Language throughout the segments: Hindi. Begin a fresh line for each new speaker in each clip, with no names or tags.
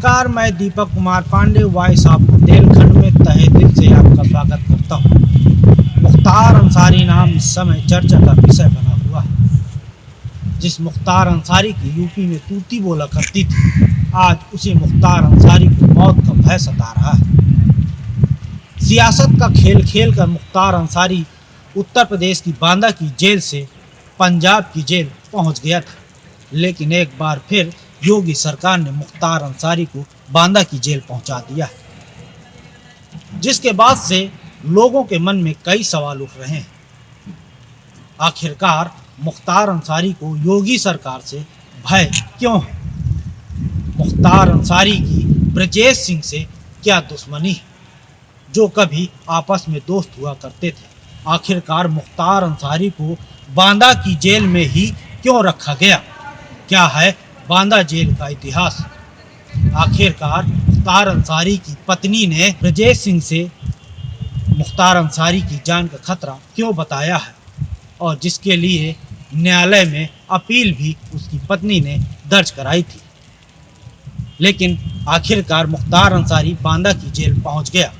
नमस्कार, मैं दीपक कुमार पांडे वॉइस ऑफ बुंदेलखंड में तहे दिल से आपका स्वागत करता हूँ। मुख्तार अंसारी नाम इस समय चर्चा का विषय बना हुआ है। जिस मुख्तार अंसारी की यूपी में तूती बोला करती थी, आज उसी मुख्तार अंसारी को मौत का भय सता रहा है। सियासत का खेल खेल कर मुख्तार अंसारी उत्तर प्रदेश की बांदा की जेल से पंजाब की जेल पहुँच गया था, लेकिन एक बार फिर योगी सरकार ने मुख्तार अंसारी को बांदा की जेल पहुंचा दिया, जिसके बाद से लोगों के मन में कई सवाल उठ रहे हैं। आखिरकार मुख्तार अंसारी को योगी सरकार से भय क्यों है? मुख्तार अंसारी की ब्रजेश सिंह से क्या दुश्मनी है, जो कभी आपस में दोस्त हुआ करते थे? आखिरकार मुख्तार अंसारी को बांदा की जेल में ही क्यों रखा गया? क्या है बांदा जेल का इतिहास? आखिरकार मुख्तार अंसारी की पत्नी ने ब्रजेश सिंह से मुख्तार अंसारी की जान का खतरा क्यों बताया है, और जिसके लिए न्यायालय में अपील भी उसकी पत्नी ने दर्ज कराई थी। लेकिन आखिरकार मुख्तार अंसारी बांदा की जेल पहुंच गया।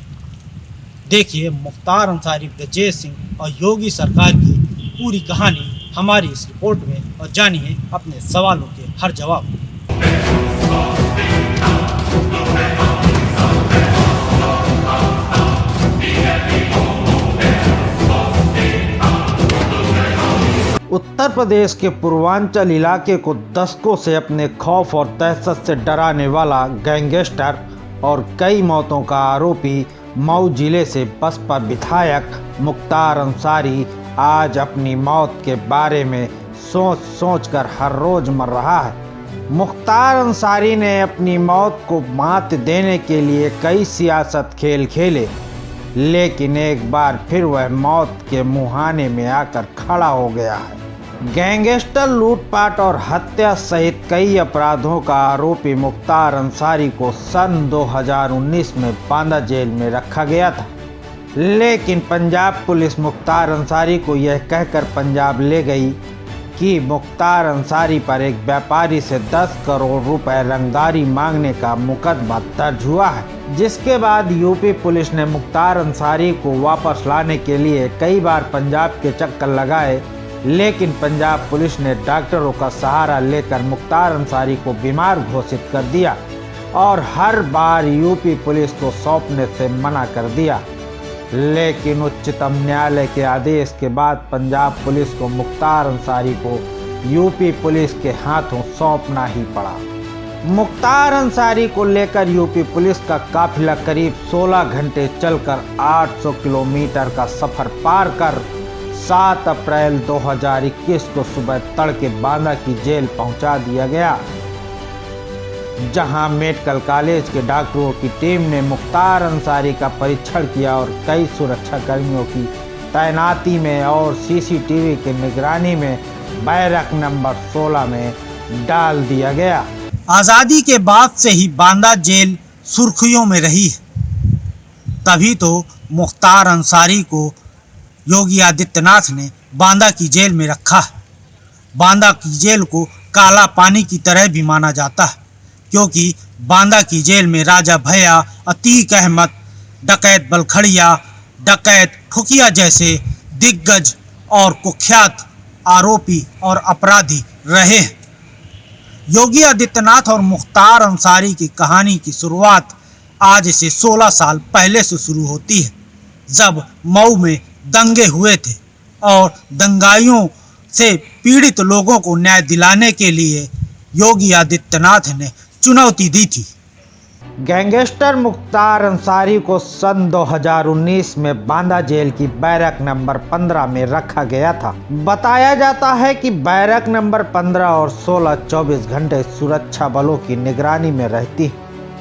देखिए मुख्तार अंसारी, ब्रजेश सिंह और योगी सरकार की पूरी कहानी हमारी इस रिपोर्ट में, और जानिए अपने सवालों के हर जवाब। उत्तर प्रदेश के पूर्वांचल इलाके को दशकों से अपने खौफ और दहशत से डराने वाला गैंगस्टर और कई मौतों का आरोपी मऊ जिले से बसपा विधायक मुख्तार अंसारी आज अपनी मौत के बारे में सोच कर हर रोज मर रहा है। मुख्तार अंसारी ने अपनी मौत को मात देने के लिए कई सियासत खेल खेले, लेकिन एक बार फिर वह मौत के मुहाने में आकर खड़ा हो गया है। गैंगस्टर, लूटपाट और हत्या सहित कई अपराधों का आरोपी मुख्तार अंसारी को सन 2019 में बांदा जेल में रखा गया था, लेकिन पंजाब पुलिस मुख्तार अंसारी को यह कहकर पंजाब ले गई कि मुख्तार अंसारी पर एक व्यापारी से 10 करोड़ रुपए रंगदारी मांगने का मुकदमा दर्ज हुआ है। जिसके बाद यूपी पुलिस ने मुख्तार अंसारी को वापस लाने के लिए कई बार पंजाब के चक्कर लगाए, लेकिन पंजाब पुलिस ने डॉक्टरों का सहारा लेकर मुख्तार अंसारी को बीमार घोषित कर दिया और हर बार यूपी पुलिस को सौंपने से मना कर दिया। लेकिन उच्चतम न्यायालय के आदेश के बाद पंजाब पुलिस को मुख्तार अंसारी को यूपी पुलिस के हाथों सौंपना ही पड़ा। मुख्तार अंसारी को लेकर यूपी पुलिस का काफिला करीब 16 घंटे चलकर 800 किलोमीटर का सफर पार कर 7 अप्रैल 2021 को सुबह तड़के बांदा की जेल पहुंचा दिया गया, जहां मेडिकल कॉलेज के डॉक्टरों की टीम ने मुख्तार अंसारी का परीक्षण किया और कई सुरक्षा कर्मियों की तैनाती में और सीसीटीवी की निगरानी में बैरक नंबर 16 में डाल दिया गया। आज़ादी के बाद से ही बांदा जेल सुर्खियों में रही है, तभी तो मुख्तार अंसारी को योगी आदित्यनाथ ने बांदा की जेल में रखा है। बांदा की जेल को काला पानी की तरह भी माना जाता है, क्योंकि बांदा की जेल में राजा भैया, अतीक अहमद, डकैत बलखड़िया, डकैत ठुकिया जैसे दिग्गज और कुख्यात आरोपी और अपराधी रहे हैं। योगी आदित्यनाथ और मुख्तार अंसारी की कहानी की शुरुआत आज से 16 साल पहले से शुरू होती है, जब मऊ में दंगे हुए थे और दंगाइयों से पीड़ित लोगों को न्याय दिलाने के लिए योगी आदित्यनाथ ने चुनौती दी थी। गैंगस्टर मुख्तार अंसारी को सन 2019 में बांदा जेल की बैरक नंबर 15 में रखा गया था। बताया जाता है कि बैरक नंबर 15 और 16 24 घंटे सुरक्षा बलों की निगरानी में रहती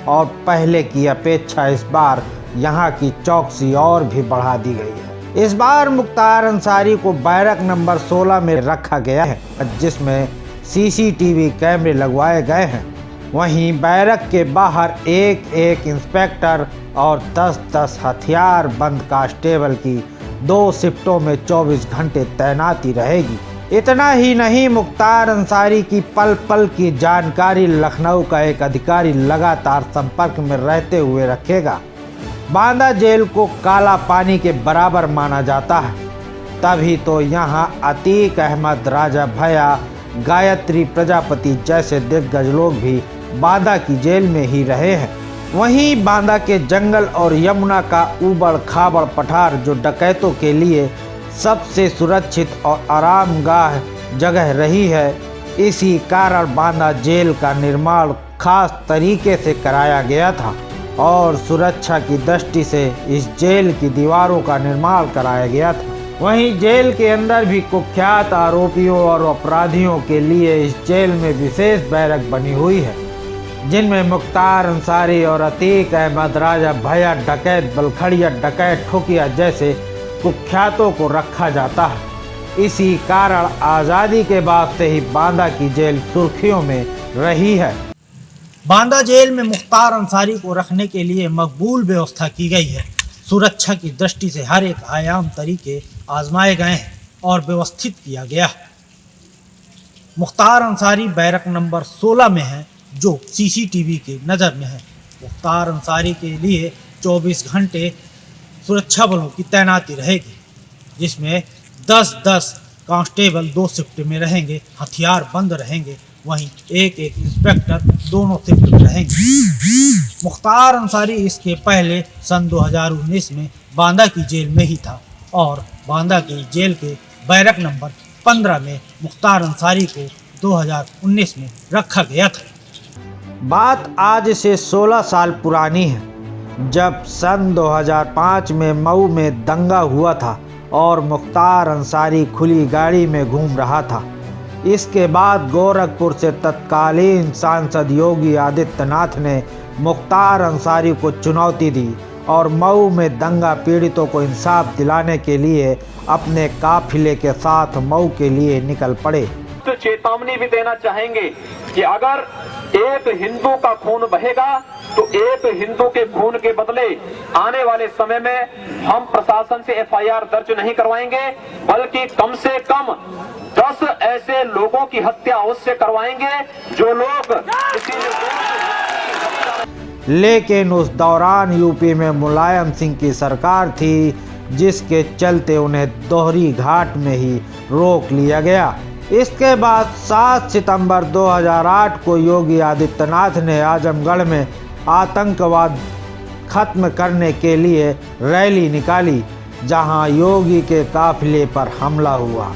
और पहले की अपेक्षा इस बार यहां की चौकसी और भी बढ़ा दी गई है। इस बार मुख्तार अंसारी को बैरक नंबर 16 में रखा गया है, जिसमें सीसीटीवी कैमरे लगवाए गए हैं। वहीं बैरक के बाहर एक इंस्पेक्टर और 10-10 हथियार बंद कांस्टेबल की 2 शिफ्टों में 24 घंटे तैनाती रहेगी। इतना ही नहीं, मुख्तार अंसारी की पल पल की जानकारी लखनऊ का एक अधिकारी लगातार संपर्क में रहते हुए रखेगा। बांदा जेल को काला पानी के बराबर माना जाता है, तभी तो यहाँ अतीक अहमद, राजा भैया, गायत्री प्रजापति जैसे दिग्गज लोग भी बांदा की जेल में ही रहे हैं। वहीं बांदा के जंगल और यमुना का ऊबड़ खाबड़ पठार जो डकैतों के लिए सबसे सुरक्षित और आरामगाह जगह रही है, इसी कारण बांदा जेल का निर्माण खास तरीके से कराया गया था और सुरक्षा की दृष्टि से इस जेल की दीवारों का निर्माण कराया गया था। वहीं जेल के अंदर भी कुख्यात आरोपियों और अपराधियों के लिए इस जेल में विशेष बैरक बनी हुई है, जिनमें मुख्तार अंसारी और अतीक अहमद, राजा भैया, डकैत बलखड़िया, डकैत ठोकिया जैसे कुख्यातों को रखा जाता है। इसी कारण आज़ादी के बाद से ही बांदा की जेल सुर्खियों में रही है।
बांदा जेल में मुख्तार अंसारी को रखने के लिए मकबूल व्यवस्था की गई है। सुरक्षा की दृष्टि से हर एक आयाम तरीके आजमाए गए हैं और व्यवस्थित किया गया है। मुख्तार अंसारी बैरक नंबर 16 में है, जो सीसीटीवी की नज़र में है। मुख्तार अंसारी के लिए 24 घंटे सुरक्षा बलों की तैनाती रहेगी, जिसमें 10-10 कांस्टेबल 2 शिफ्ट में रहेंगे, हथियार बंद रहेंगे। वहीं एक इंस्पेक्टर दोनों शिफ्ट में रहेंगे। मुख्तार अंसारी इसके पहले सन 2019 में बांदा की जेल में ही था और बांदा की जेल के बैरक नंबर 15 में मुख्तार अंसारी को 2019 में रखा गया था।
बात आज से 16 साल पुरानी है, जब सन 2005 में मऊ में दंगा हुआ था और मुख्तार अंसारी खुली गाड़ी में घूम रहा था। इसके बाद गोरखपुर से तत्कालीन सांसद योगी आदित्यनाथ ने मुख्तार अंसारी को चुनौती दी और मऊ में दंगा पीड़ितों को इंसाफ दिलाने के लिए अपने काफिले के साथ मऊ के लिए निकल पड़े।
तो चेतावनी भी देना चाहेंगे कि अगर एक हिंदू का खून बहेगा तो एक हिंदू के खून के बदले आने वाले समय में हम प्रशासन से एफआईआर दर्ज नहीं करवाएंगे, बल्कि कम से कम 10 ऐसे लोगों की हत्या अवश्य करवाएंगे जो लोग
लेकिन उस दौरान यूपी में मुलायम सिंह की सरकार थी, जिसके चलते उन्हें दोहरी घाट में ही रोक लिया गया। इसके बाद 7 सितंबर 2008 को योगी आदित्यनाथ ने आजमगढ़ में आतंकवाद खत्म करने के लिए रैली निकाली, जहां योगी के काफिले पर हमला हुआ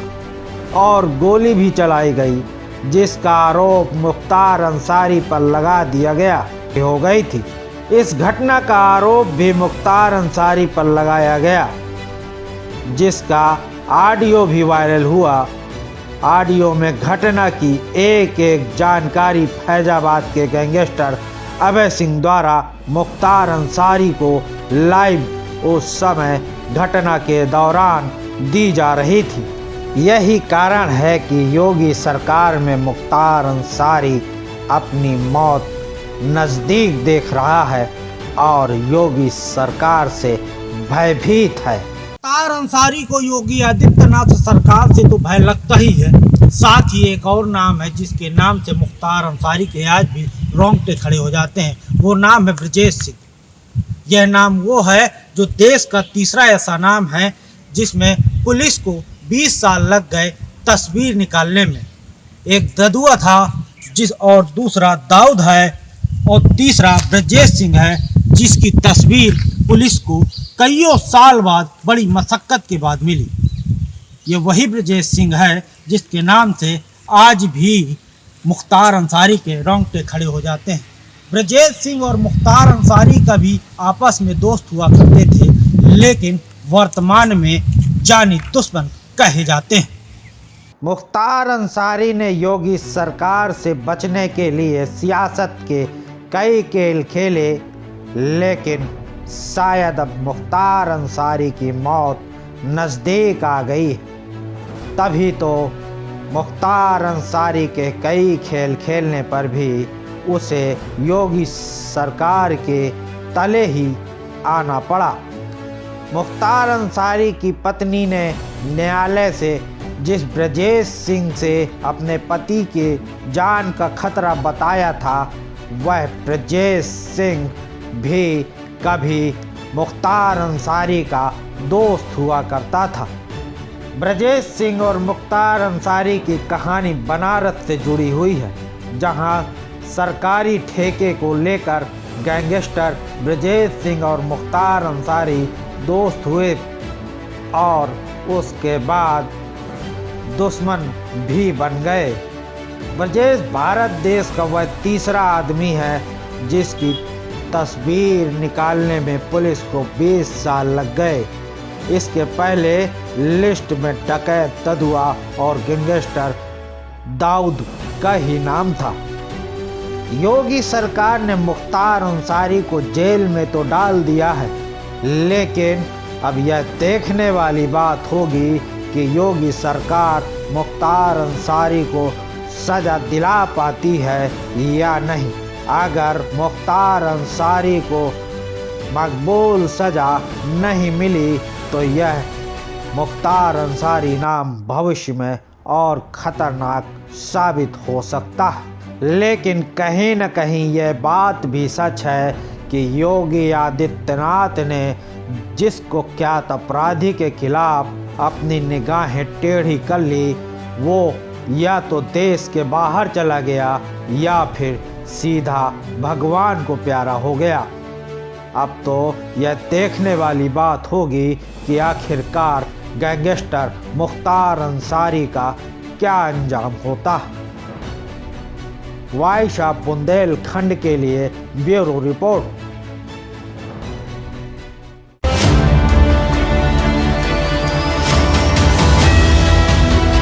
और गोली भी चलाई गई, जिसका आरोप मुख्तार अंसारी पर लगा दिया गया हो गई थी। इस घटना का आरोप भी मुख्तार अंसारी पर लगाया गया, जिसका ऑडियो भी वायरल हुआ। ऑडियो में घटना की एक एक जानकारी फैजाबाद के गैंगस्टर अभय सिंह द्वारा मुख्तार अंसारी को लाइव उस समय घटना के दौरान दी जा रही थी। यही कारण है कि योगी सरकार में मुख्तार अंसारी अपनी मौत नज़दीक देख रहा है और योगी सरकार से भयभीत है।
मुख्तार अंसारी को योगी आदित्यनाथ सरकार से तो भय लगता ही है। साथ ही एक और नाम है जिसके नाम से मुख्तार अंसारी के आज भी रोंगटे खड़े हो जाते हैं, वो नाम है ब्रजेश सिंह। यह नाम वो है जो देश का तीसरा ऐसा नाम है जिसमें पुलिस को 20 साल लग गए तस्वीर निकालने में। एक ददुआ था और दूसरा दाऊद है और तीसरा ब्रजेश सिंह है, जिसकी तस्वीर पुलिस को कईयों साल बाद बड़ी मशक्कत के बाद मिली। ये वही ब्रजेश सिंह है जिसके नाम से आज भी मुख्तार अंसारी के रोंगटे खड़े हो जाते हैं। ब्रजेश सिंह और मुख्तार अंसारी का भी आपस में दोस्त हुआ करते थे, लेकिन वर्तमान में जानी दुश्मन कहे जाते हैं।
मुख्तार अंसारी ने योगी सरकार से बचने के लिए सियासत के कई खेल खेले, लेकिन शायद अब मुख्तार अंसारी की मौत नज़दीक आ गई। तभी तो मुख्तार अंसारी के कई खेल खेलने पर भी उसे योगी सरकार के तले ही आना पड़ा। मुख्तार अंसारी की पत्नी ने न्यायालय से जिस ब्रजेश सिंह से अपने पति के जान का खतरा बताया था, वह ब्रजेश सिंह भी कभी मुख्तार अंसारी का दोस्त हुआ करता था। ब्रजेश सिंह और मुख्तार अंसारी की कहानी बनारस से जुड़ी हुई है, जहां सरकारी ठेके को लेकर गैंगस्टर ब्रजेश सिंह और मुख्तार अंसारी दोस्त हुए और उसके बाद दुश्मन भी बन गए। ब्रजेश भारत देश का वह तीसरा आदमी है जिसकी तस्वीर निकालने में पुलिस को 20 साल लग गए। इसके पहले लिस्ट में डकैत तदुआ और गैंगस्टर दाऊद का ही नाम था। योगी सरकार ने मुख्तार अंसारी को जेल में तो डाल दिया है, लेकिन अब यह देखने वाली बात होगी कि योगी सरकार मुख्तार अंसारी को सज़ा दिला पाती है या नहीं। अगर मुख्तार अंसारी को मकबूल सज़ा नहीं मिली तो यह मुख्तार अंसारी नाम भविष्य में और ख़तरनाक साबित हो सकता है। लेकिन कहीं न कहीं यह बात भी सच है कि योगी आदित्यनाथ ने जिस कुख्यात अपराधी के खिलाफ अपनी निगाहें टेढ़ी कर ली, वो या तो देश के बाहर चला गया या फिर सीधा भगवान को प्यारा हो गया। अब तो यह देखने वाली बात होगी कि आखिरकार गैंगस्टर मुख्तार अंसारी का क्या अंजाम होता है। वाइशा बुंदेलखंड के लिए ब्यूरो रिपोर्ट।